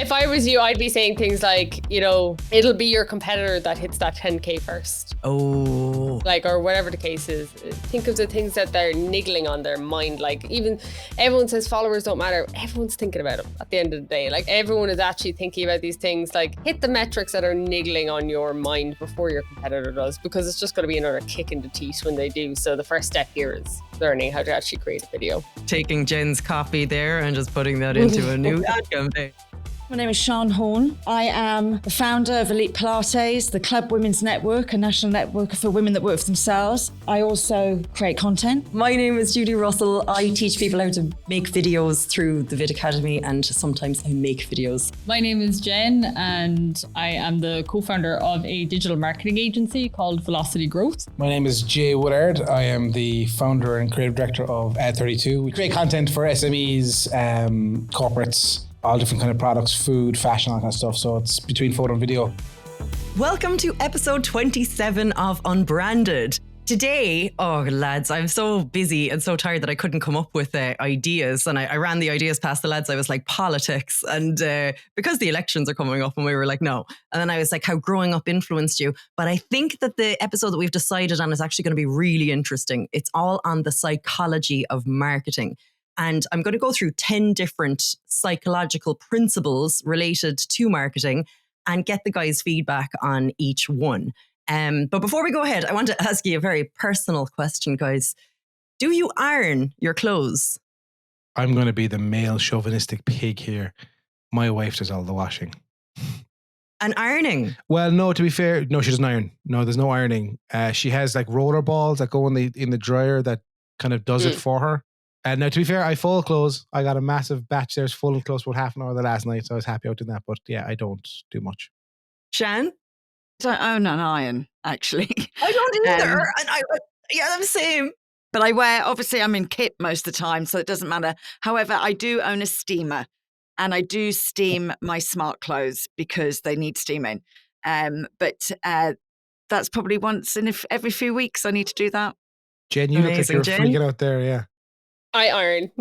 If I was you, I'd be saying things like, it'll be your competitor that hits that 10K first. Oh. Like, or whatever the case is. Think of the things that they're niggling on their mind. Like, even everyone says followers don't matter. Everyone's thinking about it at the end of the day. Like, everyone is actually thinking about these things. Like, hit the metrics that are niggling on your mind before your competitor does, because it's just going to be another kick in the teeth when they do. So the first step here is learning how to actually create a video. Taking Jen's copy there and just putting that into a new ad campaign. My name is Sian Horn. I am the founder of Elite Pilates, the Club Women's Network, a national network for women that work for themselves. I also create content. My name is Judie Russell. I teach people how to make videos through the Vid Academy, and sometimes I make videos. My name is Jen, and I am the co-founder of a digital marketing agency called Velocity Growth. My name is Jay Woodard. I am the founder and creative director of Ad32. We create content for SMEs, corporates, all different kind of products, food, fashion, all that kind of stuff. So it's between photo and video. Welcome to episode 27 of Unbranded. Today, oh lads, I'm so busy and so tired that I couldn't come up with ideas. And I ran the ideas past the lads. I was like, politics. And because the elections are coming up, and we were like, no. And then I was like, how growing up influenced you. But I think that the episode that we've decided on is actually going to be really interesting. It's all on the psychology of marketing. And I'm going to go through 10 different psychological principles related to marketing and get the guys' feedback on each one. But before we go ahead, I want to ask you a very personal question, guys. Do you iron your clothes? I'm going to be the male chauvinistic pig here. My wife does all the washing. And ironing? Well, no, to be fair, no, she doesn't iron. No, there's no ironing. She has like roller balls that go in the dryer that kind of does it for her. Now, to be fair, I fold clothes. I got a massive batch there. Folding clothes for half an hour the last night, so I was happy out doing that. But yeah, I don't do much. Shan? I don't own an iron, actually. I don't either. I'm the same. But obviously I'm in kit most of the time, so it doesn't matter. However, I do own a steamer, and I do steam my smart clothes because they need steaming. But that's probably once in every few weeks I need to do that. Jen, you look like you're freaking out there, yeah. I iron.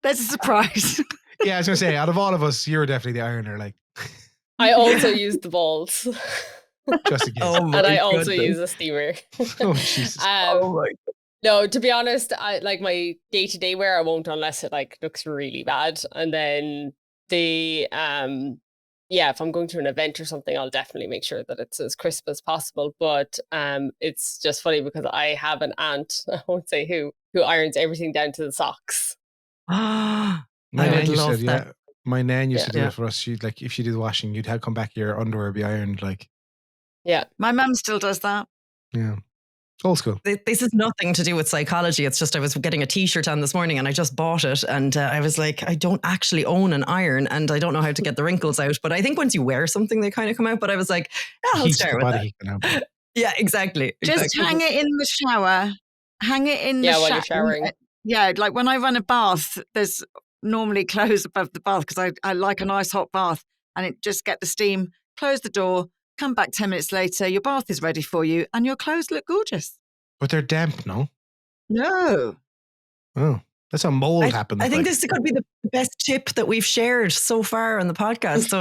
There's a surprise. Yeah, I was going to say, out of all of us, you're definitely the ironer. Like, I also use the balls. Just in case. And I also use a steamer. Oh, Jesus. Oh my God. No, to be honest, I like my day-to-day wear, I won't unless it like looks really bad. And then if I'm going to an event or something, I'll definitely make sure that it's as crisp as possible. But it's just funny because I have an aunt, I won't say who irons everything down to the socks. My nan used to, yeah. My nan used to do it for us. She'd like, if she did washing, you'd have come back, your underwear be ironed, like. Yeah. My mum still does that. Yeah. Old school. This is nothing to do with psychology. It's just I was getting a t-shirt on this morning and I just bought it. And I was like, I don't actually own an iron and I don't know how to get the wrinkles out. But I think once you wear something, they kind of come out. But I was like, I'll start with that. Yeah, exactly. Just hang it in the shower. Hang it in the shower. Yeah, while you're showering. Yeah, like when I run a bath, there's normally clothes above the bath because I like a nice hot bath, and it just get the steam, close the door, come back 10 minutes later, your bath is ready for you and your clothes look gorgeous. But they're damp, no? No. Oh, that's how mold happens. I think this could be the best tip that we've shared so far on the podcast. So,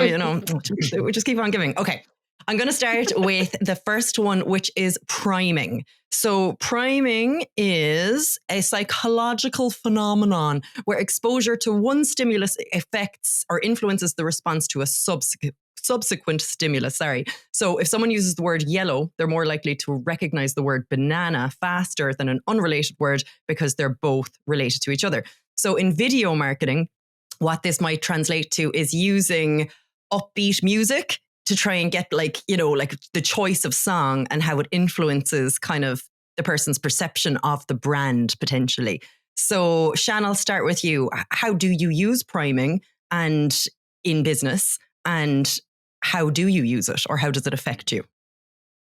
we just keep on giving. Okay. I'm going to start with the first one, which is priming. So priming is a psychological phenomenon where exposure to one stimulus affects or influences the response to a subsequent stimulus. So if someone uses the word yellow, they're more likely to recognize the word banana faster than an unrelated word because they're both related to each other. So in video marketing, what this might translate to is using upbeat music to try and get like the choice of song and how it influences kind of the person's perception of the brand potentially. So Shan, I'll start with you. How do you use priming and in business, and how do you use it, or how does it affect you?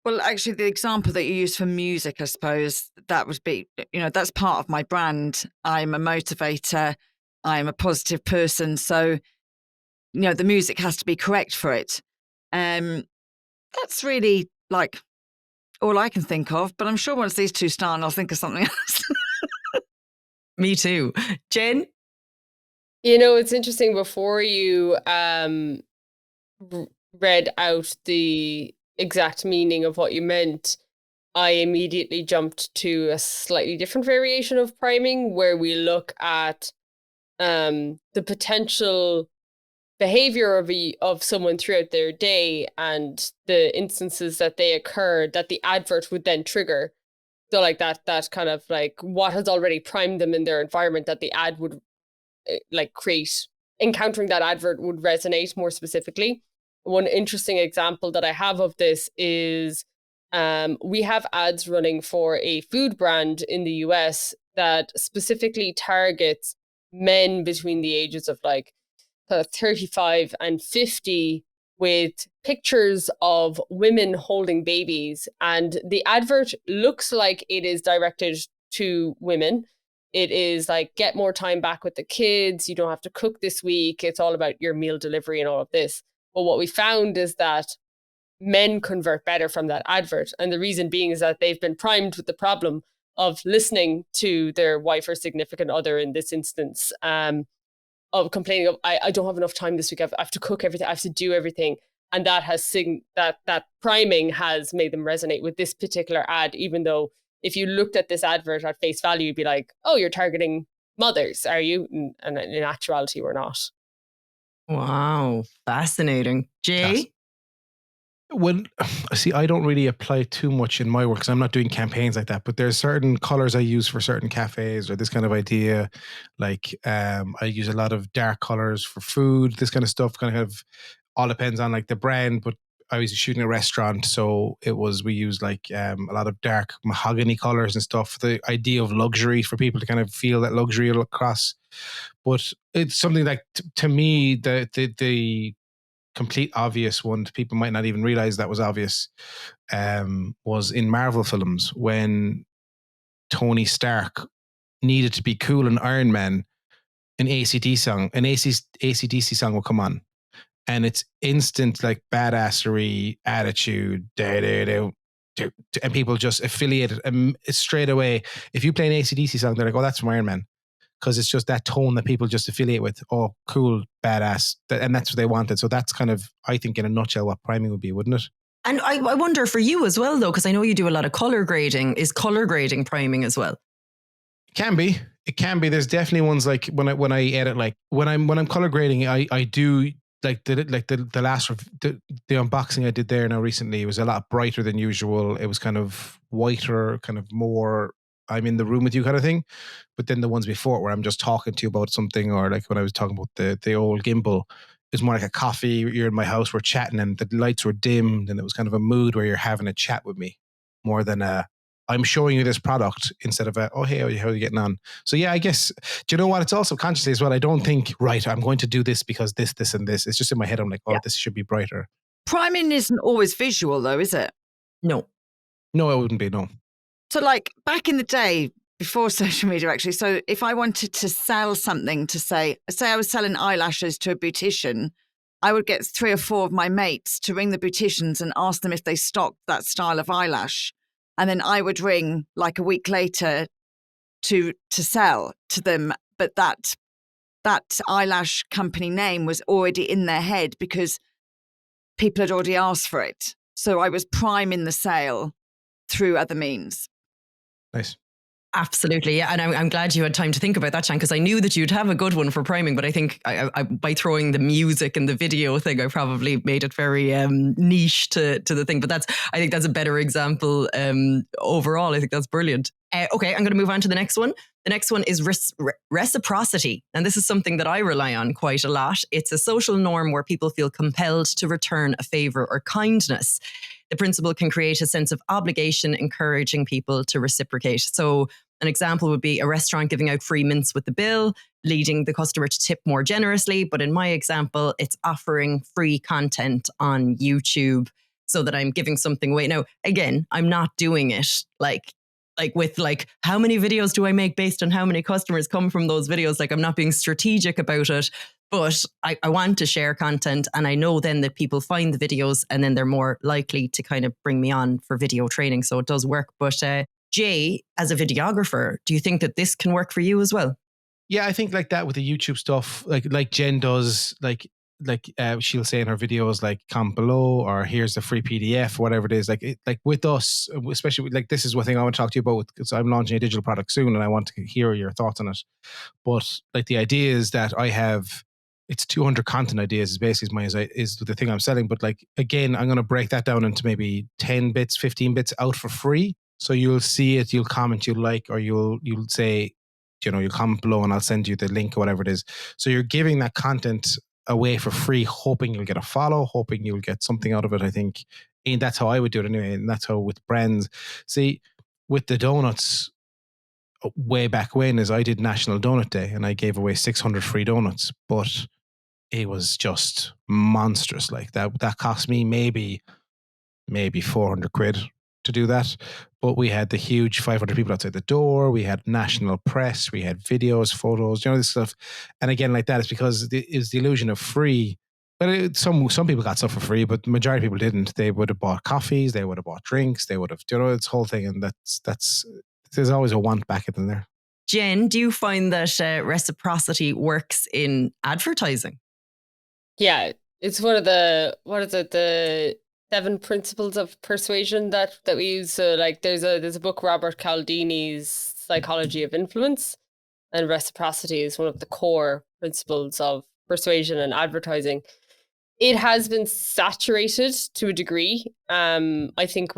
Well, actually, the example that you use for music, I suppose, that would be, that's part of my brand. I'm a motivator. I'm a positive person. So, the music has to be correct for it. That's really like all I can think of, but I'm sure once these two start, I'll think of something else. Me too. Jen? You know, it's interesting. Before you read out the exact meaning of what you meant, I immediately jumped to a slightly different variation of priming, where we look at the potential behavior of someone throughout their day and the instances that they occur that the advert would then trigger. So like that kind of like what has already primed them in their environment that the ad would like create. Encountering that advert would resonate more specifically. One interesting example that I have of this is we have ads running for a food brand in the US that specifically targets men between the ages of like 35 and 50 with pictures of women holding babies. And the advert looks like it is directed to women. It is like, get more time back with the kids. You don't have to cook this week. It's all about your meal delivery and all of this. But what we found is that men convert better from that advert. And the reason being is that they've been primed with the problem of listening to their wife or significant other in this instance, of complaining of, I don't have enough time this week. I have to cook everything. I have to do everything. And that has that priming has made them resonate with this particular ad, even though if you looked at this advert at face value, you'd be like, oh, you're targeting mothers, are you? And in actuality, we're not. Wow, fascinating. Jay? Well, see, I don't really apply too much in my work because I'm not doing campaigns like that. But there's certain colors I use for certain cafes or this kind of idea. Like I use a lot of dark colors for food. This kind of stuff kind of all depends on like the brand. But I was shooting a restaurant, so we used like a lot of dark mahogany colors and stuff. The idea of luxury for people to kind of feel that luxury across. But it's something like to me the complete obvious one, people might not even realize that was obvious, was in Marvel films when Tony Stark needed to be cool in Iron Man. An AC/DC song will come on, and it's instant like badassery attitude, and people just affiliate it straight away. If you play an AC/DC song, they're like, "Oh, that's from Iron Man." Because it's just that tone that people just affiliate with. Oh, cool, badass. And that's what they wanted. So that's kind of, I think, in a nutshell, what priming would be, wouldn't it? And I wonder for you as well, though, because I know you do a lot of color grading. Is color grading priming as well? It can be. There's definitely ones like when I edit, like when I'm color grading, I do like the last the unboxing I did there now recently. It was a lot brighter than usual. It was kind of whiter, kind of more I'm in the room with you kind of thing. But then the ones before where I'm just talking to you about something, or like when I was talking about the old gimbal, it was more like a coffee. You're in my house, we're chatting, and the lights were dimmed, and it was kind of a mood where you're having a chat with me more than I'm showing you this product instead of oh, hey, how are you getting on? So yeah, I guess, do you know what? It's also consciously as well. I don't think, right, I'm going to do this because this, and this. It's just in my head. I'm like, oh, this should be brighter. Priming isn't always visual though, is it? No, it wouldn't be, no. So like back in the day, before social media actually, so if I wanted to sell something to say I was selling eyelashes to a beautician, I would get 3 or 4 of my mates to ring the beauticians and ask them if they stocked that style of eyelash. And then I would ring like a week later to sell to them. But that eyelash company name was already in their head because people had already asked for it. So I was priming the sale through other means. Nice. Absolutely. Yeah. And I'm glad you had time to think about that, Shan, because I knew that you'd have a good one for priming, but I think I by throwing the music and the video thing, I probably made it very niche to the thing. But I think that's a better example overall. I think that's brilliant. Okay, I'm going to move on to the next one. The next one is reciprocity. And this is something that I rely on quite a lot. It's a social norm where people feel compelled to return a favor or kindness. The principle can create a sense of obligation, encouraging people to reciprocate. So an example would be a restaurant giving out free mints with the bill, leading the customer to tip more generously. But in my example, it's offering free content on YouTube so that I'm giving something away. Now, again, I'm not doing it like with how many videos do I make based on how many customers come from those videos? Like, I'm not being strategic about it, but I want to share content. And I know then that people find the videos and then they're more likely to kind of bring me on for video training. So it does work. But Jay, as a videographer, do you think that this can work for you as well? Yeah, I think like that with the YouTube stuff, like Jen does, like she'll say in her videos, like comment below, or here's the free PDF, whatever it is. Like with us, especially like this is one thing I want to talk to you about, because I'm launching a digital product soon, and I want to hear your thoughts on it. But like the idea is that I have, it's 200 content ideas is basically is the thing I'm selling. But like again, I'm going to break that down into maybe 10 bits, 15 bits out for free. So you'll see it, you'll comment, you'll like, or you'll say, you'll comment below and I'll send you the link or whatever it is. So you're giving that content away for free, hoping you'll get a follow, hoping you'll get something out of it, I think. And that's how I would do it anyway. And that's how with brands. See, with the donuts, way back when, is I did National Donut Day and I gave away 600 free donuts, but it was just monstrous. Like that cost me maybe 400 quid to do that. But we had the huge 500 people outside the door. We had national press. We had videos, photos, this stuff. And again, like that, it's because it's the illusion of free. But some people got stuff for free, but the majority of people didn't. They would have bought coffees. They would have bought drinks. They would have, this whole thing. And that's there's always a want back in there. Jen, do you find that reciprocity works in advertising? Yeah, it's one of the 7 principles of persuasion that we use. So like there's a book, Robert Cialdini's Psychology of Influence, and reciprocity is one of the core principles of persuasion and advertising. It has been saturated to a degree. I think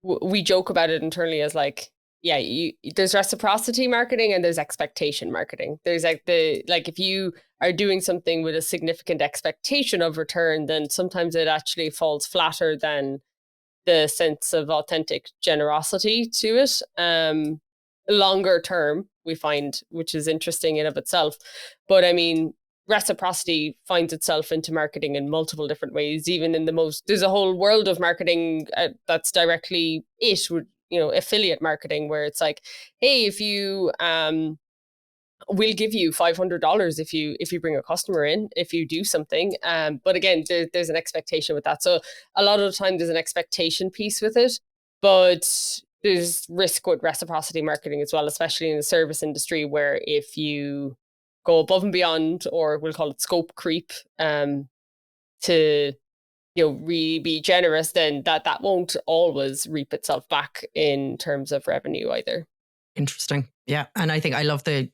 we joke about it internally as like, there's reciprocity marketing and there's expectation marketing. There's if you are doing something with a significant expectation of return, then sometimes it actually falls flatter than the sense of authentic generosity to it. Longer term, we find, which is interesting in of itself. But I mean, reciprocity finds itself into marketing in multiple different ways. Even in there's a whole world of marketing that's directly affiliate marketing, where it's like, hey, if you we'll give you $500 if you bring a customer in, if you do something. But again, there's an expectation with that. So a lot of the time there's an expectation piece with it, but there's risk with reciprocity marketing as well, especially in the service industry, where if you go above and beyond, or we'll call it scope creep, to really be generous, then that won't always reap itself back in terms of revenue either. Interesting. Yeah. And I think I love the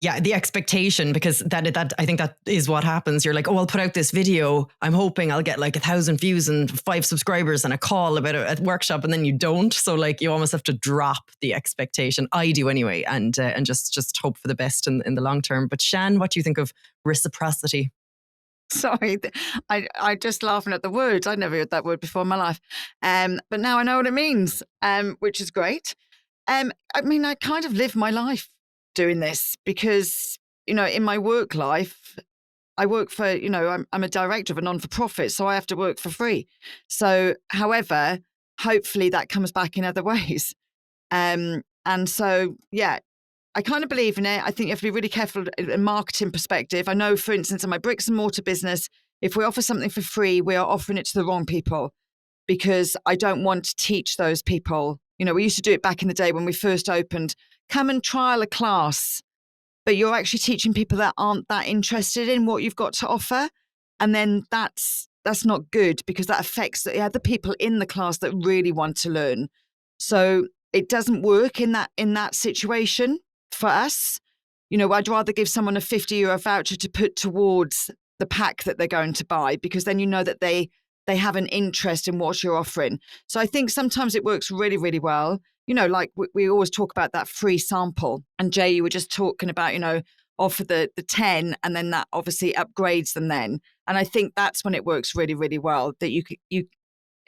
expectation, because that I think that is what happens. You're like, oh, I'll put out this video. I'm hoping I'll get like 1,000 views and 5 subscribers and a call about a workshop, and then you don't. So like you almost have to drop the expectation. I do anyway, and just hope for the best in the long term. But Shan, what do you think of reciprocity? Sorry, I just laughing at the words. I'd never heard that word before in my life. But now I know what it means, which is great. I mean, I kind of live my life doing this because, in my work life, I work for, I'm a director of a non-for-profit, so I have to work for free. So, however, hopefully that comes back in other ways. And so, yeah, I kind of believe in it. I think you have to be really careful in a marketing perspective. I know, for instance, in my bricks and mortar business, if we offer something for free, we are offering it to the wrong people, because I don't want to teach those people. We used to do it back in the day when we first opened. Come and trial a class, but you're actually teaching people that aren't that interested in what you've got to offer. And then that's not good, because that affects the other people in the class that really want to learn. So it doesn't work in that situation for us. I'd rather give someone a €50 voucher to put towards the pack that they're going to buy, because then that they have an interest in what you're offering. So I think sometimes it works really, really well. Like we always talk about that free sample. And Jay, you were just talking about, offer the 10, and then that obviously upgrades them then. And I think that's when it works really, really well, that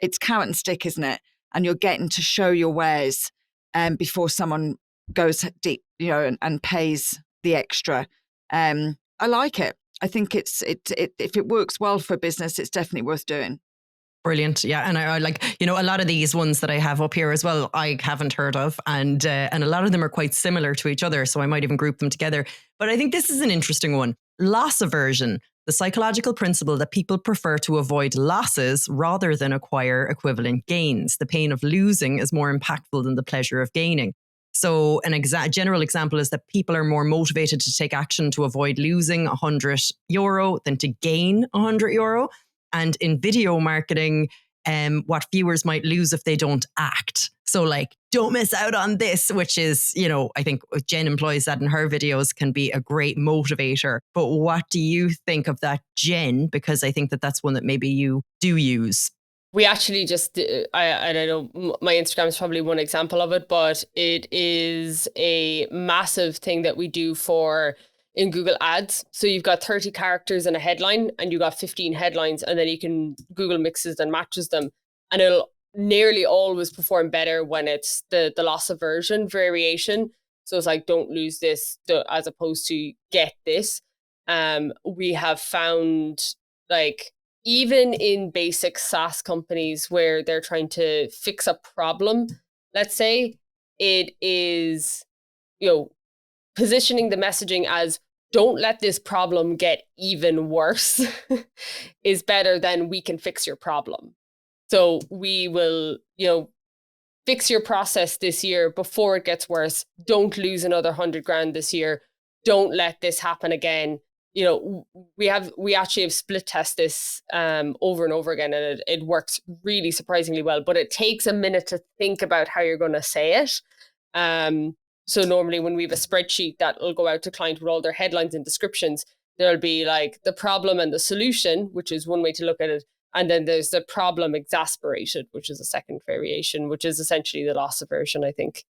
it's carrot and stick, isn't it? And you're getting to show your wares before someone goes deep, and pays the extra. I like it. I think if it works well for a business, it's definitely worth doing. Brilliant. Yeah. And I like, a lot of these ones that I have up here as well, I haven't heard of. And a lot of them are quite similar to each other. So I might even group them together. But I think this is an interesting one. Loss aversion, the psychological principle that people prefer to avoid losses rather than acquire equivalent gains. The pain of losing is more impactful than the pleasure of gaining. So general example is that people are more motivated to take action to avoid losing €100 than to gain €100. And in video marketing, what viewers might lose if they don't act. So like, don't miss out on this, which is, I think Jen employs that in her videos, can be a great motivator. But what do you think of that, Jen? Because I think that that's one that maybe you do use. We actually just, I don't know, my Instagram is probably one example of it, but it is a massive thing that we do in Google Ads. So you've got 30 characters in a headline and you got 15 headlines, and then Google mixes and matches them, and it'll nearly always perform better when it's the loss aversion variation. So it's like, don't lose this, as opposed to get this. We have found, like, even in basic SaaS companies where they're trying to fix a problem, let's say, it is, positioning the messaging as, don't let this problem get even worse is better than we can fix your problem. So we will, fix your process this year before it gets worse. Don't lose another $100,000 this year. Don't let this happen again. We actually have split test this over and over again, and it works really surprisingly well, but it takes a minute to think about how you're going to say it. So normally when we have a spreadsheet that will go out to client with all their headlines and descriptions, there'll be like the problem and the solution, which is one way to look at it. And then there's the problem exasperated, which is a second variation, which is essentially the loss aversion, I think.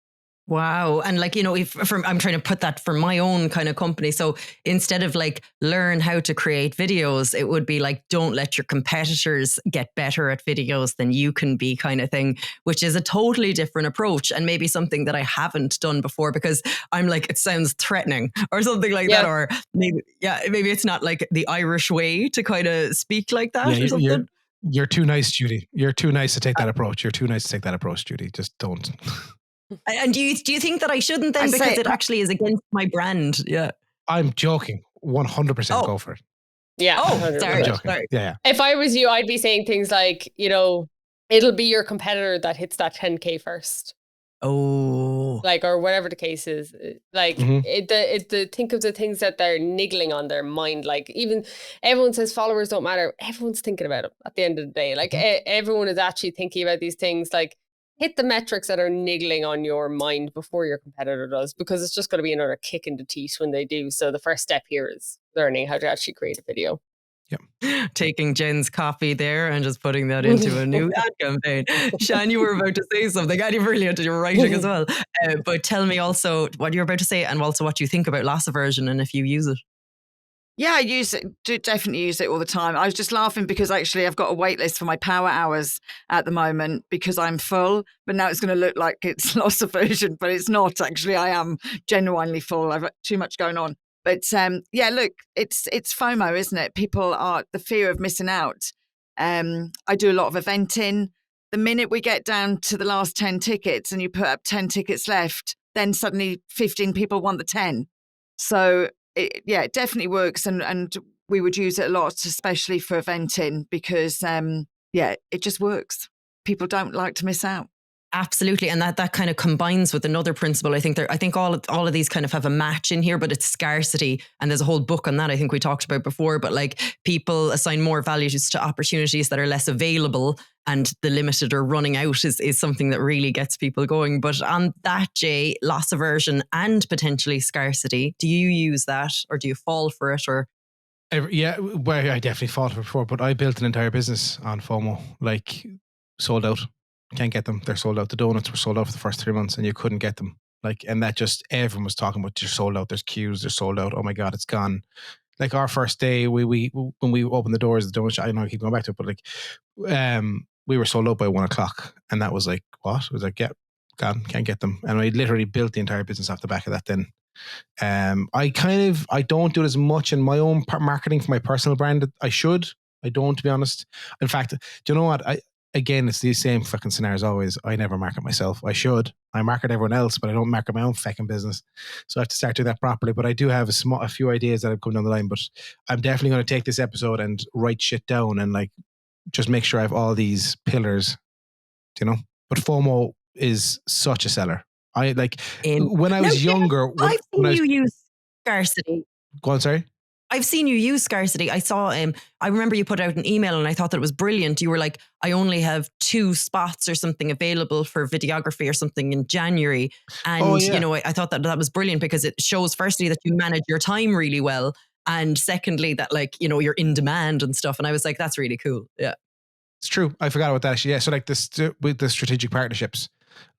Wow. And like, I'm trying to put that for my own kind of company. So instead of like learn how to create videos, it would be like, don't let your competitors get better at videos than you can be, kind of thing, which is a totally different approach, and maybe something that I haven't done before because I'm like, it sounds threatening or something like that. Or maybe it's not like the Irish way to kind of speak like that or something. You're too nice, Judie. You're too nice to take that approach. You're too nice to take that approach, Judie. Just don't. And do you think that I shouldn't then, because it actually is against my brand? Yeah. I'm joking. 100% go for it. Yeah. Oh, sorry. Yeah. If I was you, I'd be saying things like, it'll be your competitor that hits that 10K first. Oh. Like, or whatever the case is. Like, think of the things that they're niggling on their mind. Like, even everyone says followers don't matter. Everyone's thinking about it at the end of the day. Like, everyone is actually thinking about these things. Like, hit the metrics that are niggling on your mind before your competitor does, because it's just going to be another kick in the teeth when they do. So the first step here is learning how to actually create a video. Yep. Taking Jen's copy there and just putting that into a new ad campaign. Shan, you were about to say something. Annie, brilliant. You're writing as well. But tell me also what you're about to say, and also what you think about loss aversion and if you use it. Yeah, I use it. Do definitely use it all the time. I was just laughing because actually I've got a wait list for my power hours at the moment because I'm full, but now it's going to look like it's loss aversion, but it's not actually. I am genuinely full. I've got too much going on. But look, it's FOMO, isn't it? People are the fear of missing out. I do a lot of eventing. The minute we get down to the last 10 tickets and you put up 10 tickets left, then suddenly 15 people want the 10. So it definitely works, and we would use it a lot, especially for eventing, because it just works. People don't like to miss out. Absolutely, and that kind of combines with another principle. I think all of these kind of have a match in here, but it's scarcity, and there's a whole book on that I think we talked about before. But like, people assign more values to opportunities that are less available, and the limited or running out is something that really gets people going. But on that, Jay, loss aversion and potentially scarcity, do you use that, or do you fall for it, or? Yeah, well, I definitely fall for it before, but I built an entire business on FOMO, like sold out. Can't get them. They're sold out. The donuts were sold out for the first 3 months and you couldn't get them. Like, and that just, everyone was talking about, they're sold out. There's queues. They're sold out. Oh my God, it's gone. Like, our first day, when we opened the doors of the donut shop, I know I keep going back to it, but like, we were sold out by 1:00, and that was like, what? It was like, yeah, gone. Can't get them. And I literally built the entire business off the back of that then. I don't do it as much in my own marketing for my personal brand. I should. I don't, to be honest. In fact, do you know what? Again, it's the same fucking scenario as always. I never market myself. I should. I market everyone else, but I don't market my own fucking business. So I have to start doing that properly. But I do have a few ideas that have come down the line. But I'm definitely going to take this episode and write shit down and like just make sure I have all these pillars, you know. But FOMO is such a seller. I like In when I was Now, younger. I've seen you use Scarcity. Go on, sorry. I've seen you use Scarcity. I saw I remember you put out an email and I thought that it was brilliant. You were like, I only have 2 spots or something available for videography or something in January. And, you know, I thought that was brilliant because it shows firstly that you manage your time really well. And secondly, that like, you know, you're in demand and stuff. And I was like, that's really cool. Yeah. It's true. I forgot about that actually. Yeah. So like this with the strategic partnerships,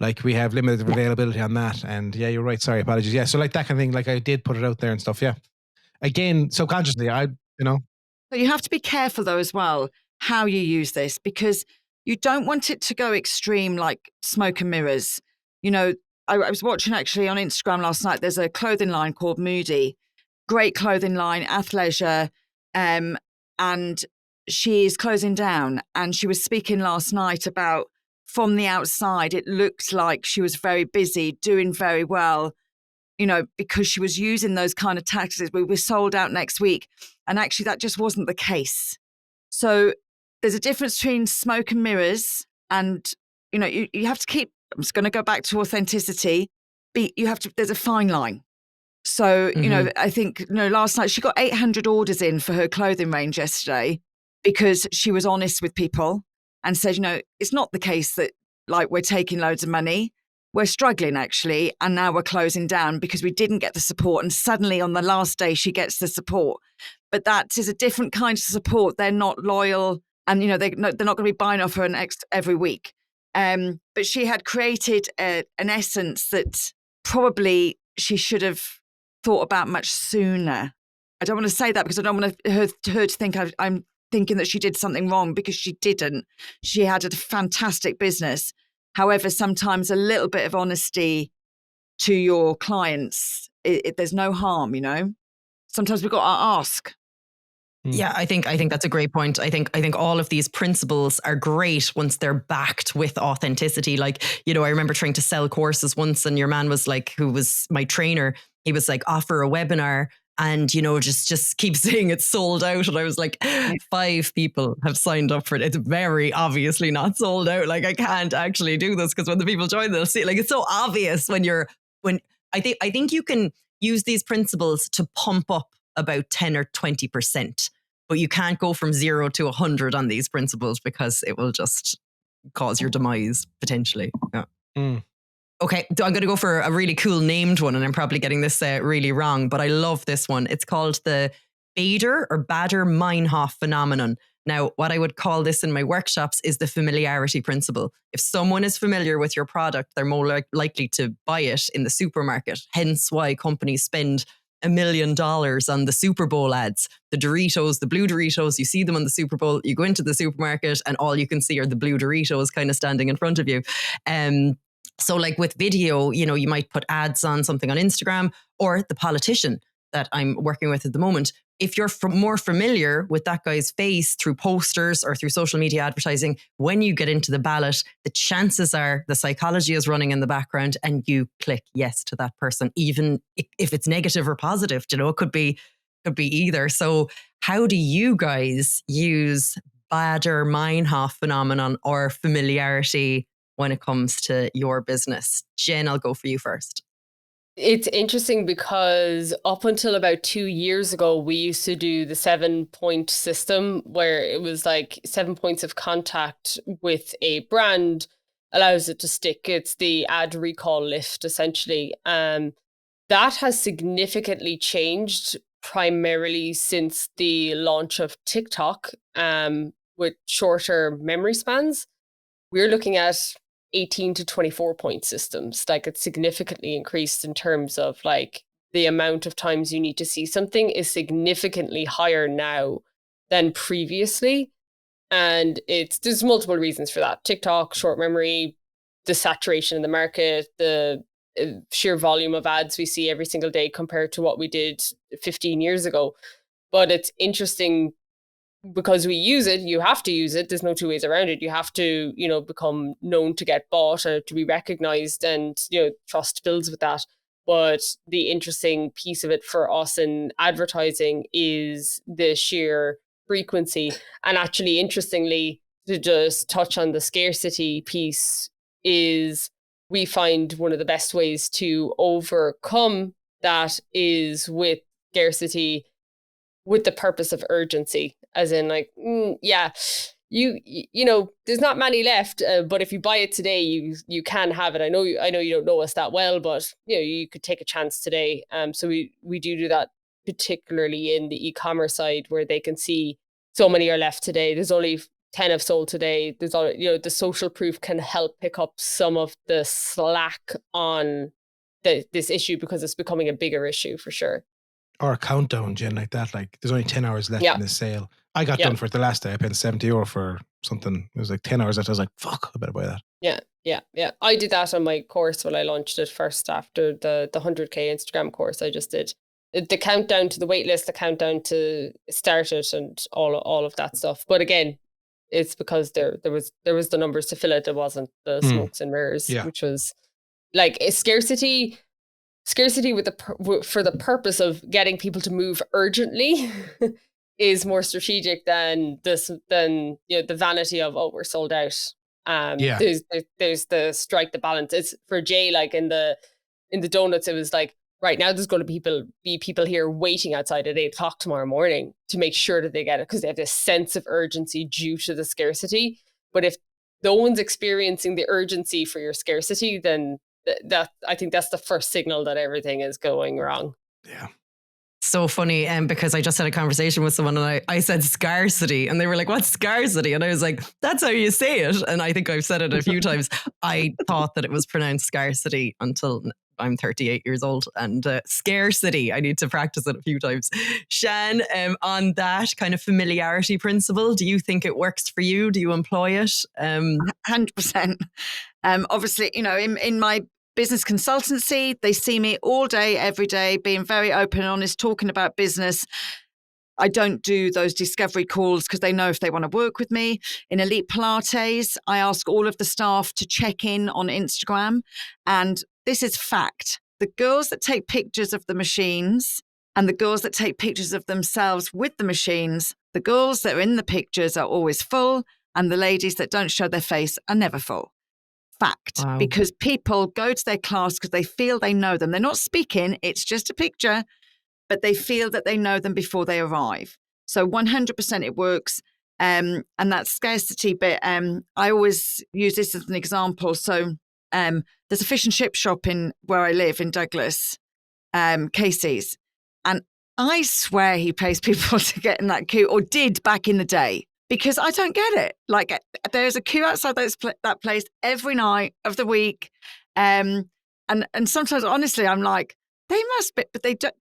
like we have limited availability on that. And yeah, you're right. Sorry, apologies. Yeah. So like that kind of thing, like I did put it out there and stuff. Yeah. Again, subconsciously, So you have to be careful though as well how you use this, because you don't want it to go extreme like smoke and mirrors. You know, I was watching actually on Instagram last night. There's a clothing line called Moody, great clothing line, athleisure, and she is closing down. And she was speaking last night about from the outside, it looked like she was very busy, doing very well. You know, because she was using those kind of tactics. We were sold out next week. And actually that just wasn't the case. So there's a difference between smoke and mirrors. And, you know, you have to keep, I'm just going to go back to authenticity. There's a fine line. So, you know, I think, you know, last night she got 800 orders in for her clothing range yesterday because she was honest with people and said, you know, it's not the case that like we're taking loads of money. We're struggling actually, and now we're closing down because we didn't get the support. And suddenly on the last day, she gets the support. But that is a different kind of support. They're not loyal, and you know they're not going to be buying off her every week. But she had created an essence that probably she should have thought about much sooner. I don't want to say that because I don't want her to think I'm thinking that she did something wrong, because she didn't. She had a fantastic business. However, sometimes a little bit of honesty to your clients, there's no harm, you know. Sometimes we've got to ask. Yeah, I think that's a great point. I think all of these principles are great once they're backed with authenticity. Like, you know, I remember trying to sell courses once, and your man was like, who was my trainer, he was like, offer a webinar. And, you know, just keep saying it's sold out. And I was like, 5 people have signed up for it. It's very obviously not sold out. Like, I can't actually do this because when the people join, they'll see. Like, it's so obvious when I think you can use these principles to pump up about 10 or 20%, but you can't go from 0 to 100 on these principles because it will just cause your demise potentially. Yeah. Okay, I'm going to go for a really cool named one, and I'm probably getting this really wrong, but I love this one. It's called the Baader-Meinhof phenomenon. Now, what I would call this in my workshops is the familiarity principle. If someone is familiar with your product, they're more likely to buy it in the supermarket. Hence why companies spend $1 million on the Super Bowl ads. The Doritos, the blue Doritos, you see them on the Super Bowl, you go into the supermarket and all you can see are the blue Doritos kind of standing in front of you. So like with video, you know, you might put ads on something on Instagram, or the politician that I'm working with at the moment. If you're more familiar with that guy's face through posters or through social media advertising, when you get into the ballot, the chances are the psychology is running in the background and you click yes to that person, even if it's negative or positive. You know, it could be either. So how do you guys use Baader-Meinhof phenomenon or familiarity when it comes to your business? Jen, I'll go for you first. It's interesting because up until about 2 years ago, we used to do the 7-point system where it was like 7 points of contact with a brand allows it to stick. It's the ad recall lift, essentially. That has significantly changed primarily since the launch of TikTok with shorter memory spans. We're looking at 18 to 24 point systems. Like, it's significantly increased in terms of like the amount of times you need to see something is significantly higher now than previously. And there's multiple reasons for that. TikTok, short memory, the saturation in the market, the sheer volume of ads we see every single day compared to what we did 15 years ago. But it's interesting because we use it, you have to use it. There's no 2 ways around it. You have to, you know, become known to get bought or to be recognized, and, you know, trust builds with that. But the interesting piece of it for us in advertising is the sheer frequency. And actually, interestingly, to just touch on the scarcity piece, is we find one of the best ways to overcome that is with scarcity, with the purpose of urgency, as in like, you know, there's not many left, but if you buy it today, you can have it. I know you don't know us that well, but you know, you could take a chance today. So we do that, particularly in the e-commerce side, where they can see so many are left today. There's only 10 have sold today. There's all, you know, the social proof can help pick up some of the slack on this issue, because it's becoming a bigger issue for sure. Or a countdown, Jen, like that. Like there's only 10 hours left in this sale. I got done for it the last day. I paid €70 for something. It was like 10 hours left. I was like, fuck, I better buy that. Yeah. I did that on my course when I launched it first after the 100K Instagram course. I just did the countdown to the wait list, the countdown to start it, and all of that stuff. But again, it's because there was the numbers to fill it. There wasn't the smokes and mirrors, which was like a scarcity with for the purpose of getting people to move urgently is more strategic than you know, the vanity of, oh, we're sold out. There's the strike the balance. It's for Jay, like in the donuts, it was like, right now there's going to be people here waiting outside at 8:00 tomorrow morning to make sure that they get it, because they have this sense of urgency due to the scarcity. But if no one's experiencing the urgency for your scarcity, then that I think that's the first signal that everything is going wrong. Yeah. So funny, because I just had a conversation with someone and I said scarcity and they were like, what's scarcity? And I was like, that's how you say it. And I think I've said it a few times. I thought that it was pronounced scarcity until I'm 38 years old, and scarcity, I need to practice it a few times. Shan, on that kind of familiarity principle, do you think it works for you? Do you employ it? 100%. Obviously, you know, in my business consultancy, they see me all day, every day, being very open and honest, talking about business. I don't do those discovery calls because they know if they want to work with me. In Elite Pilates, I ask all of the staff to check in on Instagram. And this is fact. The girls that take pictures of the machines and the girls that take pictures of themselves with the machines, the girls that are in the pictures are always full, and the ladies that don't show their face are never full. Fact. Wow. Because people go to their class because they feel they know them. They're not speaking, it's just a picture, but they feel that they know them before they arrive. So 100% it works. And that scarcity bit, I always use this as an example. So there's a fish and chip shop in where I live in Douglas, Casey's. And I swear he pays people to get in that queue, or did back in the day. Because I don't get it. Like, there's a queue outside that place every night of the week. And sometimes, honestly, I'm like, they must be, but they don't.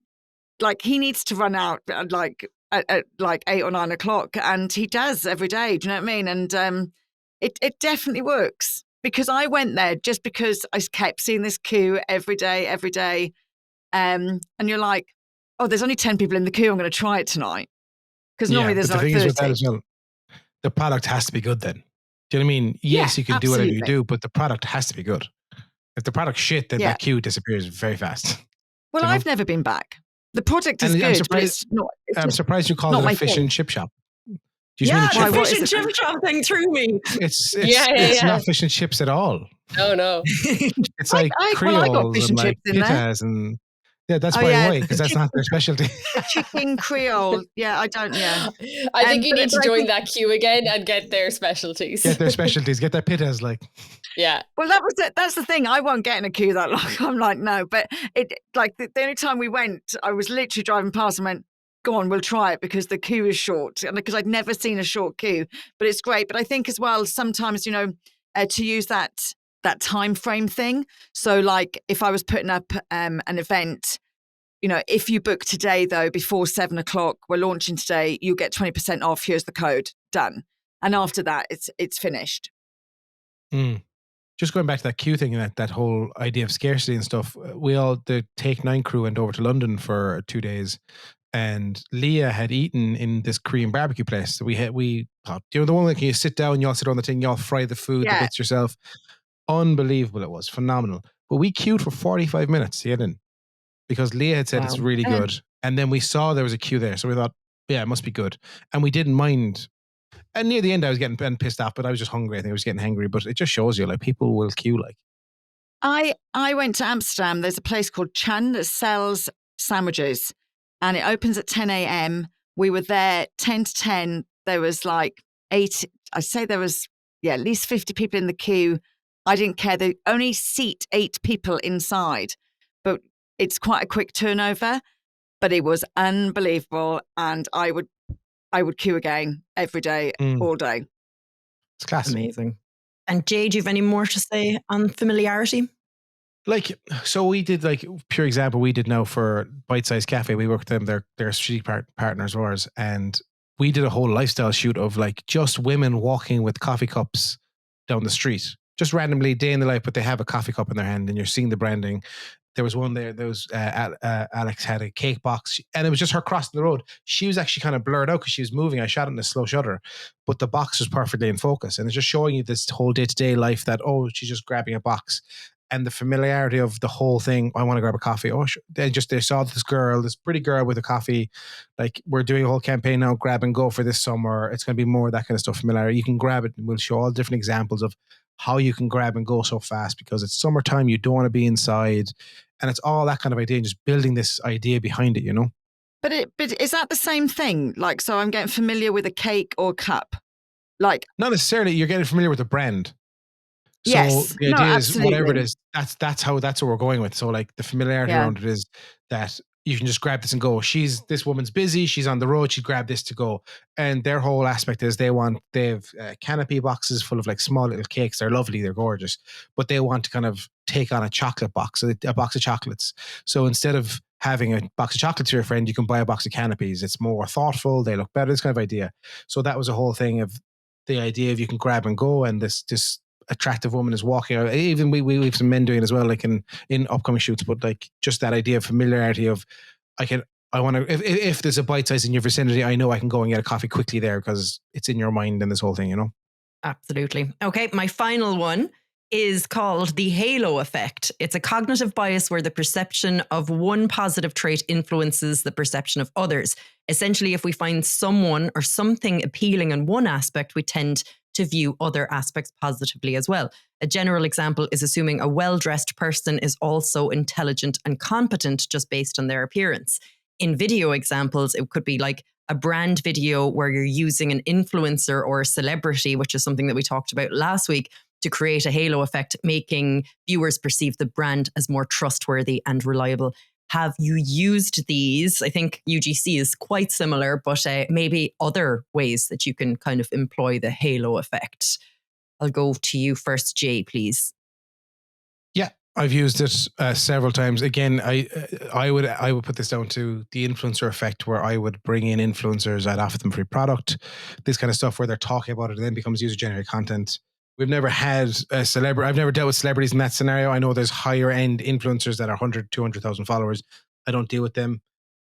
Like, he needs to run out at 8 or 9 o'clock. And he does every day. Do you know what I mean? And it definitely works. Because I went there just because I kept seeing this queue every day. And you're like, oh, there's only 10 people in the queue. I'm going to try it tonight. Because normally there's like 30. The product has to be good then. Do you know what I mean? Yes, you can do whatever you do, but the product has to be good. If the product's shit, then that queue disappears very fast. Well, I've never been back. The product is good, but it's not. I'm surprised you called it a fish and chip shop. Do you mean the fish and chip shop thing threw me. It's not fish and chips at all. No. It's like Creoles and like pitas and... Yeah, that's why because that's not their specialty. Chicken Creole. Yeah, I don't, I think you need to join that queue again and get their specialties. Get their specialties, get their pitas, like. Yeah. Well, that was it. That's the thing. I won't get in a queue that long. I'm like, no. But it, like, the only time we went, I was literally driving past and went, go on, we'll try it because the queue is short. And because I'd never seen a short queue. But it's great. But I think as well, sometimes, you know, to use that time frame thing. So like if I was putting up an event, you know, if you book today though, before 7 o'clock, we're launching today, you get 20% off. Here's the code, done. And after that, it's finished. Just going back to that queue thing and that whole idea of scarcity and stuff, the Take 9 crew went over to London for 2 days, and Leah had eaten in this Korean barbecue place. So we thought, you know, the one where you sit down, you all sit on the thing, you all fry the food, the bits yourself. Unbelievable. It was phenomenal. But we queued for 45 minutes to get in because Leah had said it's really good. And then we saw there was a queue there. So we thought, yeah, it must be good. And we didn't mind. And near the end, I was getting pissed off, but I was just hungry. I think I was getting hangry. But it just shows you, like, people will queue, like. I went to Amsterdam. There's a place called Chan that sells sandwiches, and it opens at 10 a.m. We were there 10 to 10. There was like 8. I say there was at least 50 people in the queue. I didn't care. They only seat 8 people inside, but it's quite a quick turnover. But it was unbelievable, and I would queue again every day, all day. It's class. Amazing. And Jay, do you have any more to say on familiarity? Like, so we did, like, pure example, we did now for Bite Size Cafe. We worked with them, they're strategic partners of ours. And we did a whole lifestyle shoot of like just women walking with coffee cups down the street, just randomly day in the life, but they have a coffee cup in their hand and you're seeing the branding. There was one there was Alex had a cake box and it was just her crossing the road. She was actually kind of blurred out because she was moving. I shot it in a slow shutter, but the box was perfectly in focus. And it's just showing you this whole day-to-day life that, oh, she's just grabbing a box. And the familiarity of the whole thing. I want to grab a coffee. Oh, sure. They saw this girl, this pretty girl with a coffee. Like, we're doing a whole campaign now, grab and go for this summer. It's going to be more of that kind of stuff. Familiarity. You can grab it and we'll show all different examples of how you can grab and go so fast because it's summertime. You don't want to be inside. And it's all that kind of idea and just building this idea behind it, you know? But is that the same thing? Like, so I'm getting familiar with a cake or cup? Like, not necessarily. You're getting familiar with the brand. So yes, the idea is whatever it is, that's what we're going with. So like the familiarity around it is that you can just grab this and go. This woman's busy. She's on the road. She grabbed this to go. And their whole aspect is they have canopy boxes full of like small little cakes. They're lovely. They're gorgeous, but they want to kind of take on a chocolate box, a box of chocolates. So instead of having a box of chocolates for your friend, you can buy a box of canopies. It's more thoughtful. They look better. This kind of idea. So that was a whole thing of the idea of you can grab and go. And this attractive woman is walking out. Even we have some men doing it as well, like in upcoming shoots, but like just that idea of familiarity of I want to, if there's a bite size in your vicinity, I know I can go and get a coffee quickly there because it's in your mind and this whole thing, you know? Absolutely. Okay. My final one is called the halo effect. It's a cognitive bias where the perception of one positive trait influences the perception of others. Essentially, if we find someone or something appealing in one aspect, we tend to view other aspects positively as well. A general example is assuming a well-dressed person is also intelligent and competent just based on their appearance. In video examples, it could be like a brand video where you're using an influencer or a celebrity, which is something that we talked about last week, to create a halo effect, making viewers perceive the brand as more trustworthy and reliable. Have you used these? I think UGC is quite similar, but maybe other ways that you can kind of employ the halo effect. I'll go to you first, Jay, please. Yeah, I've used it several times. Again, I would put this down to the influencer effect, where I would bring in influencers, I'd offer them free product, this kind of stuff where they're talking about it and then becomes user-generated content. We've never had a celebrity. I've never dealt with celebrities in that scenario. I know there's higher end influencers that are 100, 200,000 followers. I don't deal with them.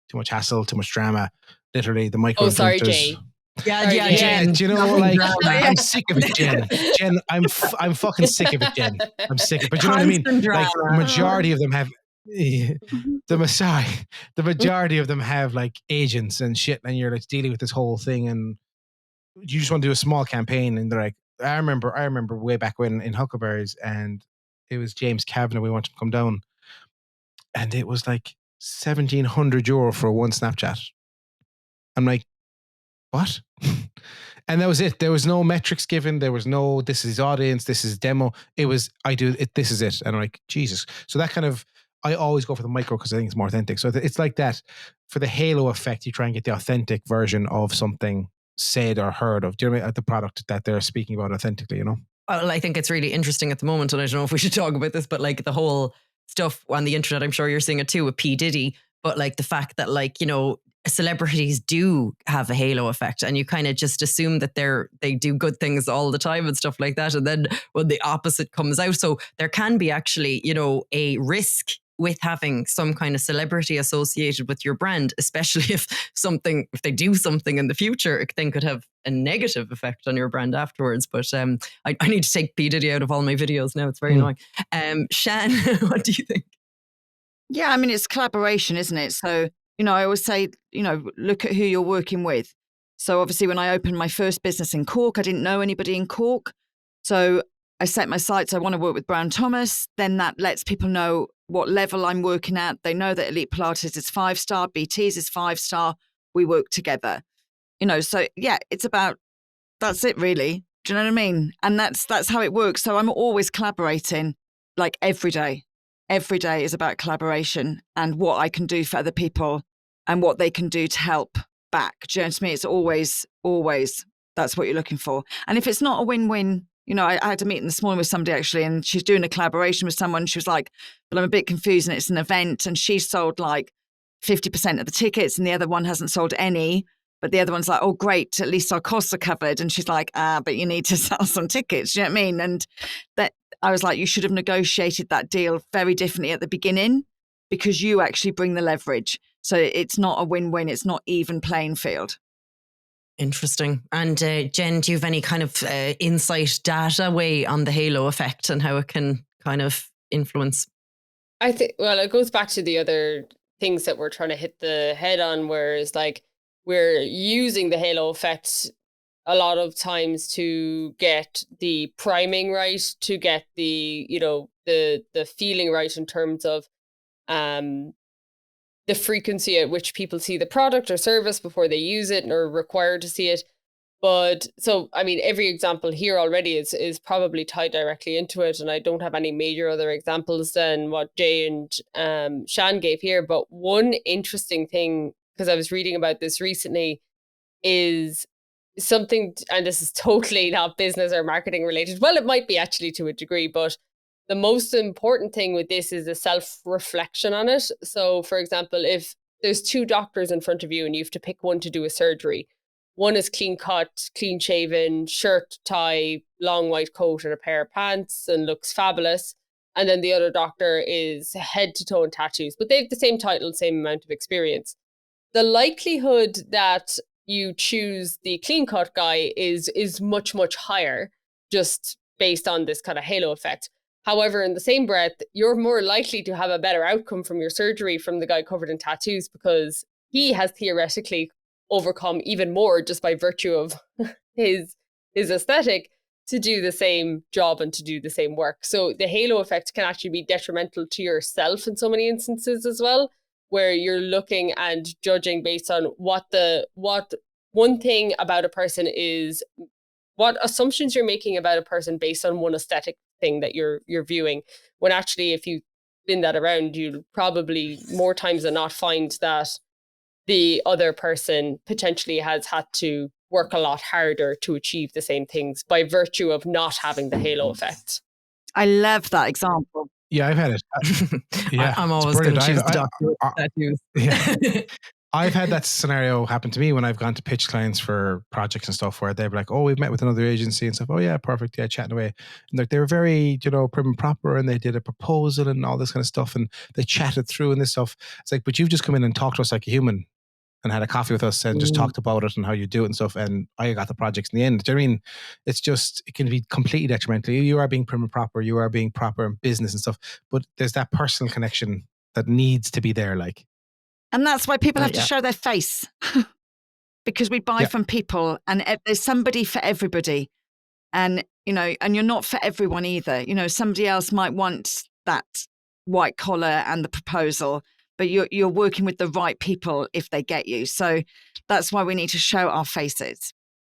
Too much hassle, too much drama. Literally, the micro. Oh, sorry, Jay. Jen. Do you know, like, I'm sick of it, Jen. Jen, I'm fucking sick of it, Jen. I'm sick of it. But you know what I mean? Like, majority of them have the majority of them have like agents and shit, and you're like dealing with this whole thing, and you just want to do a small campaign, and they're like, I remember way back when in Huckleberries, and it was James Kavanagh. We wanted to come down, and it was like €1,700 for one Snapchat. I'm like, what? And that was it. There was no metrics given. There was no, this is audience, this is demo. It was, I do it, this is it. And I'm like, Jesus. So that kind of, I always go for the micro because I think it's more authentic. So it's like that. For the halo effect, you try and get the authentic version of something said or heard of. Do you know what I mean? The product that they're speaking about authentically, you know? Well, I think it's really interesting at the moment, and I don't know if we should talk about this, but like the whole stuff on the internet, I'm sure you're seeing it too with P. Diddy, but like the fact that, like, you know, celebrities do have a halo effect, and you kind of just assume that they do good things all the time and stuff like that. And then when the opposite comes out, so there can be actually, you know, a risk with having some kind of celebrity associated with your brand, especially if they do something in the future, it then could have a negative effect on your brand afterwards. But I need to take P. Diddy out of all my videos now. It's very annoying. Shan, what do you think? Yeah, I mean, it's collaboration, isn't it? So, you know, I always say, you know, look at who you're working with. So obviously when I opened my first business in Cork, I didn't know anybody in Cork. So I set my sights, I want to work with Brown Thomas, then that lets people know what level I'm working at. They know that Elite Pilates is 5-star, BT's is 5-star. We work together. So yeah, it's about, that's it really. Do you know what I mean? And that's how it works. So I'm always collaborating, like every day. Every day is about collaboration and what I can do for other people and what they can do to help back. Do you know what I mean? It's always that's what you're looking for. And if it's not a win-win, I had a meeting this morning with somebody actually, and she's doing a collaboration with someone. She was like, but I'm a bit confused and it's an event, and she sold like 50% of the tickets and the other one hasn't sold any. But the other one's like, oh, great, at least our costs are covered. And she's like, but you need to sell some tickets. Do you know what I mean? And that I was like, you should have negotiated that deal very differently at the beginning, because you actually bring the leverage. So it's not a win-win. It's not even playing field. Interesting. And Jen, do you have any kind of insight data way on the halo effect and how it can kind of influence? I think, well, it goes back to the other things that we're trying to hit the head on, whereas like we're using the halo effect a lot of times to get the priming right, to get the, the feeling right in terms of the frequency at which people see the product or service before they use it or are required to see it. But so, I mean, every example here already is probably tied directly into it. And I don't have any major other examples than what Jay and Shan gave here. But one interesting thing, because I was reading about this recently, is something, and this is totally not business or marketing related. Well, it might be actually to a degree, but the most important thing with this is a self-reflection on it. So, for example, if there's 2 doctors in front of you and you have to pick one to do a surgery, one is clean cut, clean shaven, shirt, tie, long white coat and a pair of pants and looks fabulous. And then the other doctor is head to toe in tattoos, but they have the same title, same amount of experience. The likelihood that you choose the clean cut guy is much, much higher, just based on this kind of halo effect. However, in the same breath, you're more likely to have a better outcome from your surgery from the guy covered in tattoos, because he has theoretically overcome even more just by virtue of his aesthetic to do the same job and to do the same work. So the halo effect can actually be detrimental to yourself in so many instances as well, where you're looking and judging based on what one thing about a person is, what assumptions you're making about a person based on one aesthetic thing that you're viewing, when actually if you spin that around, you'll probably more times than not find that the other person potentially has had to work a lot harder to achieve the same things by virtue of not having the halo effect. I love that example. Yeah, I've had it. Yeah, I'm always going to choose the doctor with tattoos. Yeah. I've had that scenario happen to me when I've gone to pitch clients for projects and stuff, where they're like, oh, we've met with another agency and stuff. Oh yeah, perfect. Yeah, chatting away. And like, they were very, prim and proper, and they did a proposal and all this kind of stuff, and they chatted through and this stuff. It's like, but you've just come in and talked to us like a human and had a coffee with us and just talked about it and how you do it and stuff. And I got the projects in the end. Do you know what I mean? It's just, it can be completely detrimental. You are being prim and proper. You are being proper in business and stuff, but there's that personal connection that needs to be there. Like, and that's why people have to show their face because we buy from people, and there's somebody for everybody. And, and you're not for everyone either. Somebody else might want that white collar and the proposal, but you're working with the right people if they get you. So that's why we need to show our faces.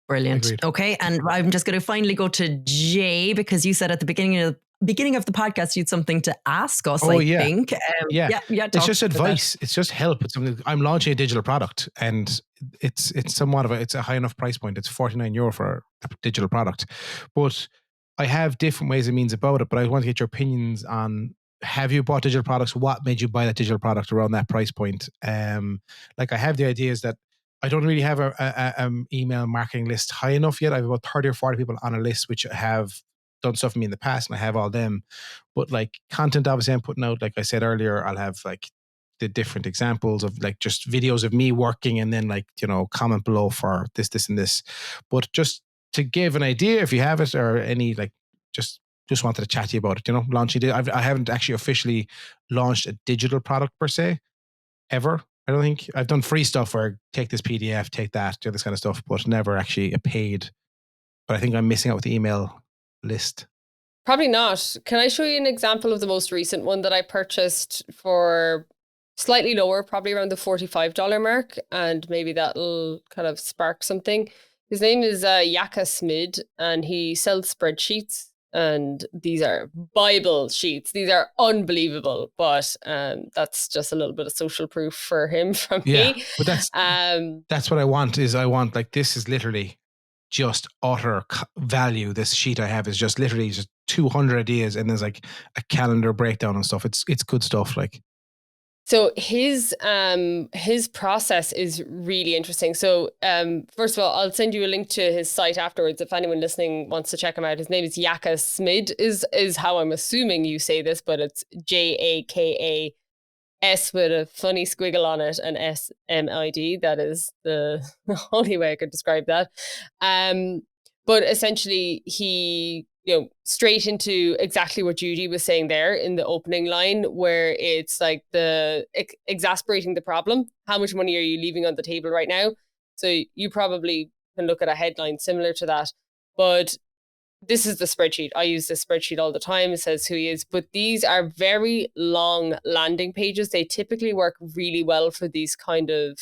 Brilliant. Agreed. Okay. And I'm just going to finally go to Jay, because you said at the beginning of the podcast, you had something to ask us, I think. Yeah. It's just advice. It's just help. It's something. I'm launching a digital product, and it's somewhat of it's a high enough price point. It's €49 for a digital product, but I have different ways and means about it. But I want to get your opinions on, have you bought digital products? What made you buy that digital product around that price point? Like, I have the ideas that I don't really have a email marketing list high enough yet. I have about 30 or 40 people on a list which have done stuff for me in the past, and I have all them. But like content, obviously I'm putting out, like I said earlier, I'll have like the different examples of like just videos of me working, and then like, comment below for this and this. But just to give an idea, if you have it, or any, like, just wanted to chat to you about it, launching it. I haven't actually officially launched a digital product per se, ever. I don't think. I've done free stuff where take this PDF, take that, do this kind of stuff, but never actually a paid. But I think I'm missing out with the email list. Probably not. Can I show you an example of the most recent one that I purchased for slightly lower, probably around the $45 mark, and maybe that'll kind of spark something. His name is Yaka Smid, and he sells spreadsheets, and these are Bible sheets. These are unbelievable, but that's just a little bit of social proof for him from me. But that's what I want. Like, this is literally just utter value. This sheet I have is just literally just 200 ideas, and there's like a calendar breakdown and stuff. It's good stuff. Like, so his process is really interesting. So first of all, I'll send you a link to his site afterwards if anyone listening wants to check him out. His name is Yaka Smid, is how I'm assuming you say this, but it's JAKA S with a funny squiggle on it and SMID. That is the only way I could describe that. But essentially, he, straight into exactly what Judie was saying there in the opening line, where it's like the exasperating the problem. How much money are you leaving on the table right now? So you probably can look at a headline similar to that. But this is the spreadsheet. I use this spreadsheet all the time. It says who he is, but these are very long landing pages. They typically work really well for these kind of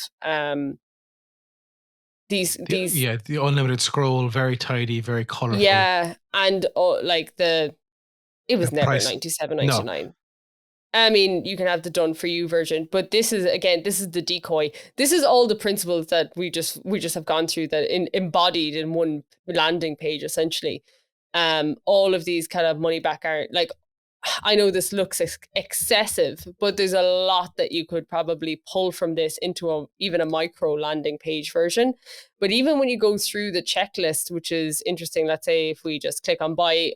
these the unlimited scroll, very tidy, very colorful. Yeah, and it was never $97.99. No. I mean, you can have the done for you version, but this is the decoy. This is all the principles that we just have gone through that embodied in one landing page essentially. All of these kind of money back are like, I know this looks excessive, but there's a lot that you could probably pull from this into even a micro landing page version. But even when you go through the checklist, which is interesting, let's say if we just click on buy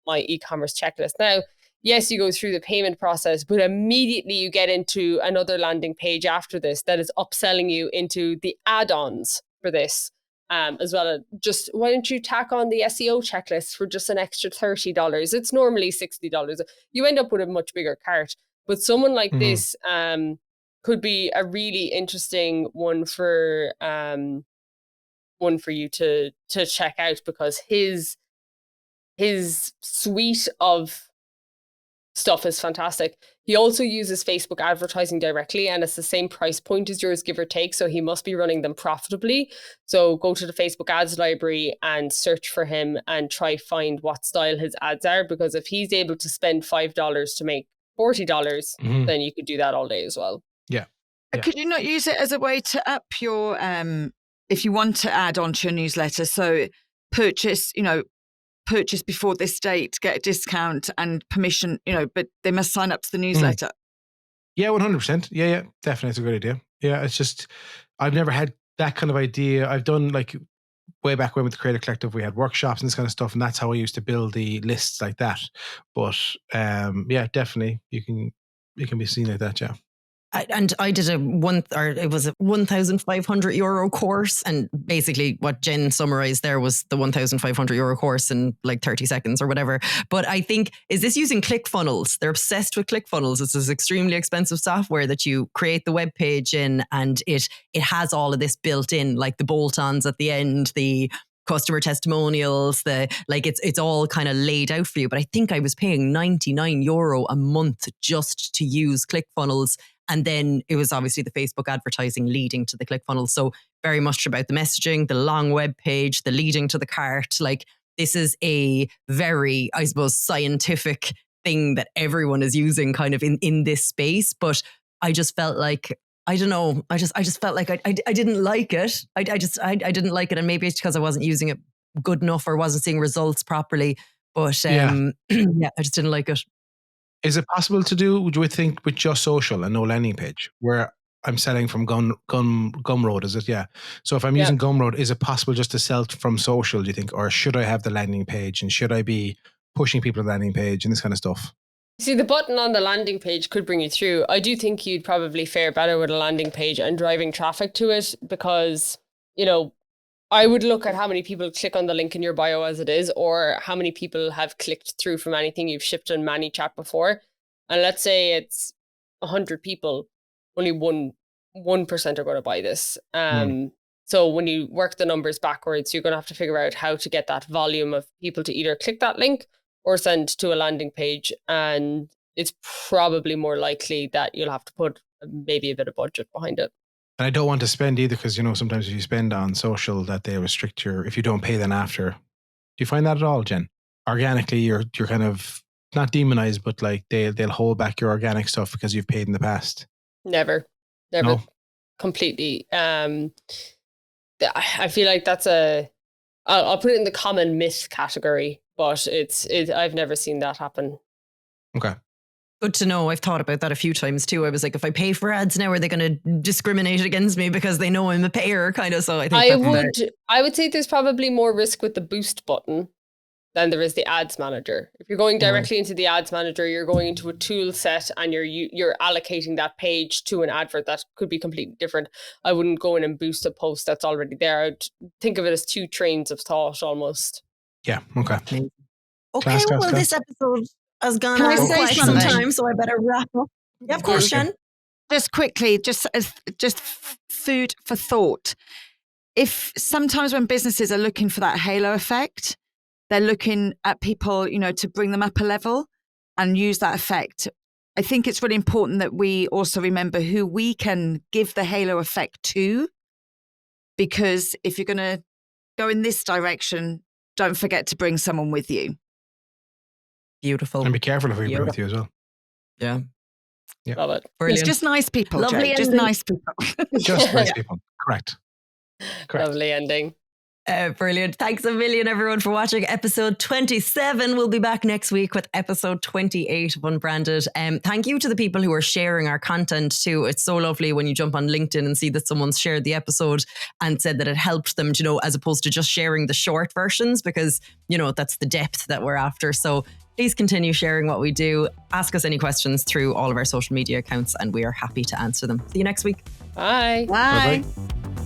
my e-commerce checklist now, yes, you go through the payment process, but immediately you get into another landing page after this that is upselling you into the add-ons for this. As well, just why don't you tack on the SEO checklist for just an extra $30? It's normally $60. You end up with a much bigger cart. But someone like this could be a really interesting one for you to check out, because his suite of stuff is fantastic. He also uses Facebook advertising directly, and it's the same price point as yours, give or take. So he must be running them profitably. So go to the Facebook ads library and search for him and try find what style his ads are, because if he's able to spend $5 to make $40, then you could do that all day as well. Yeah. Could you not use it as a way to up your, if you want to add on to your newsletter? So purchase before this date, get a discount and permission, but they must sign up to the newsletter. Yeah, 100%. Yeah, definitely. It's a good idea. Yeah, it's just, I've never had that kind of idea. I've done, like, way back when with the Creative Collective, we had workshops and this kind of stuff, and that's how I used to build the lists like that. But yeah, definitely it can be seen like that, yeah. And I did it was a €1,500 course, and basically what Jen summarized there was the €1,500 course in like 30 seconds or whatever. But I think, is this using ClickFunnels? They're obsessed with ClickFunnels. It's this extremely expensive software that you create the web page in, and it has all of this built in, like the bolt-ons at the end, the customer testimonials, it's all kind of laid out for you. But I think I was paying €99 a month just to use ClickFunnels. And then it was obviously the Facebook advertising leading to the ClickFunnels. So very much about the messaging, the long web page, the leading to the cart. Like, this is a very, I suppose, scientific thing that everyone is using kind of in this space. But I just felt like, I don't know, I just felt like I didn't like it. I didn't like it. And maybe it's because I wasn't using it good enough or wasn't seeing results properly. But yeah, I just didn't like it. Is it possible to do you think, with just social and no landing page, where I'm selling from Gumroad, is it? Yeah. So if I'm using Gumroad, is it possible just to sell from social, do you think? Or should I have the landing page, and should I be pushing people to the landing page and this kind of stuff? See, the button on the landing page could bring you through. I do think you'd probably fare better with a landing page and driving traffic to it, because, I would look at how many people click on the link in your bio as it is, or how many people have clicked through from anything you've shipped in ManyChat before. And let's say it's 100 people, only 1% are going to buy this. So when you work the numbers backwards, you're going to have to figure out how to get that volume of people to either click that link or send to a landing page. And it's probably more likely that you'll have to put maybe a bit of budget behind it. And I don't want to spend either, because, you know, sometimes if you spend on social, that they restrict if you don't pay then after. Do you find that at all, Jen? Organically, you're kind of not demonized, but like they'll hold back your organic stuff because you've paid in the past. Never. No? Completely. I feel like that's I'll put it in the common myth category, but I've never seen that happen. Okay. Good to know. I've thought about that a few times too. I was like, if I pay for ads now, are they going to discriminate against me because they know I'm a payer, kind of? So I think I would say there's probably more risk with the boost button than there is the ads manager. If you're going directly into the ads manager, you're going into a tool set and you're allocating that page to an advert that could be completely different. I wouldn't go in and boost a post that's already there. I'd think of it as two trains of thought almost. Yeah. Okay. Okay. Well, this episode has gone on quite some time, so I better wrap up. Yeah, of course, Jen. Just quickly, just food for thought. If sometimes when businesses are looking for that halo effect, they're looking at people, you know, to bring them up a level and use that effect. I think it's really important that we also remember who we can give the halo effect to, because if you're going to go in this direction, don't forget to bring someone with you. Beautiful. And be careful if we bring with you as well. Yeah. Love it. It's just nice people, Lovely Joe. Just nice people. Just nice people. Correct. Lovely ending. Brilliant. Thanks a million, everyone, for watching episode 27. We'll be back next week with episode 28 of Unbranded. Thank you to the people who are sharing our content too. It's so lovely when you jump on LinkedIn and see that someone's shared the episode and said that it helped them, you know, as opposed to just sharing the short versions, because, you know, that's the depth that we're after. So please continue sharing what we do. Ask us any questions through all of our social media accounts and we are happy to answer them. See you next week. Bye. Bye. Bye-bye.